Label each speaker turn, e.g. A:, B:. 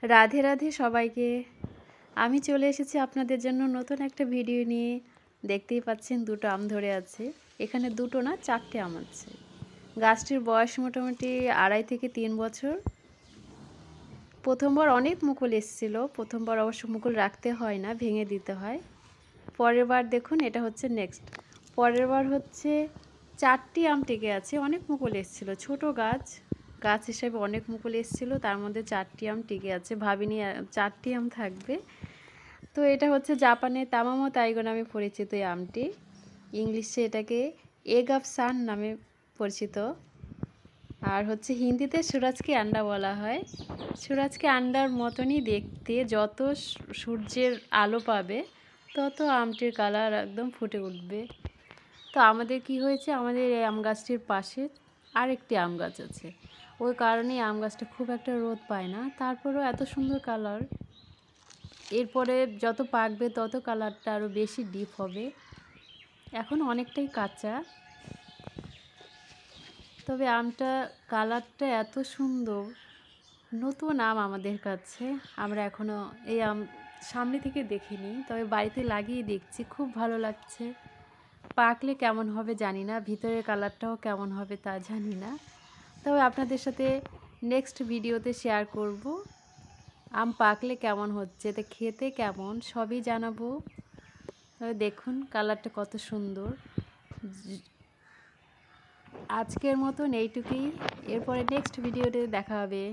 A: রাধে রাধে সবাইকে। আমি চলে এসেছি আপনাদের জন্য নতুন একটা ভিডিও নিয়ে। দেখতেই পাচ্ছেন দুটো আম ধরে আছে। এখানে দুটো না 4টে আম আছে। গাছটির বয়স মোটামুটি 2.5 থেকে 3 বছর। প্রথমবার অনেক মুকুল এসেছিল। প্রথমবার অবশ্য মুকুল রাখতে হয় না, ভেঙে দিতে হয়। পরের বার দেখুন এটা হচ্ছে নেক্সট। পরের বার হচ্ছে 4টি আম টিকে আছে। অনেক মুকুল এসেছিল, ছোট গাছ হিসেবে অনেক মুকুল এসেছিল, তার মধ্যে 4টি আম টিকে আছে। ভাবিনি 4টি আম থাকবে। তো এটা হচ্ছে জাপানের তামামো তাইগো নামে পরিচিত এই আমটি। ইংলিশে এটাকে এগ অফ সান নামে পরিচিত। আর হচ্ছে হিন্দিতে সুরাজকে আন্ডা বলা হয়। সুরাজকে আন্ডার মতনই দেখতে, যত সূর্যের আলো পাবে তত আমটির কালার একদম ফুটে উঠবে। তো আমাদের কি হয়েছে, আমাদের এই আম গাছটির পাশে আরেকটি আম গাছ আছে। ওই কারণেই আম গাছটা খুব একটা রোদ পায় না, তারপরেও এত সুন্দর কালার। এরপরে যত পাকবে তত কালারটা আরও বেশি ডিপ হবে। এখন অনেকটাই কাঁচা, তবে আমটা কালারটা এত সুন্দর। নতুন আম আমাদের কাছে, আমরা এখনও এই আম সামনে থেকে দেখিনি, তবে বাড়িতে লাগিয়ে দেখছি, খুব ভালো লাগছে। পাকলে কেমন হবে জানি না, ভিতরের কালারটাও কেমন হবে তা জানি না, তবে আপনাদের সাথে নেক্সট ভিডিওতে শেয়ার করব আম পাকলে কেমন হচ্ছে, তো খেতে কেমন সবই জানাবো। তবে দেখুন কালারটা কত সুন্দর। আজকের মতন এইটুকুই, এরপরে নেক্সট ভিডিওতে দেখা হবে।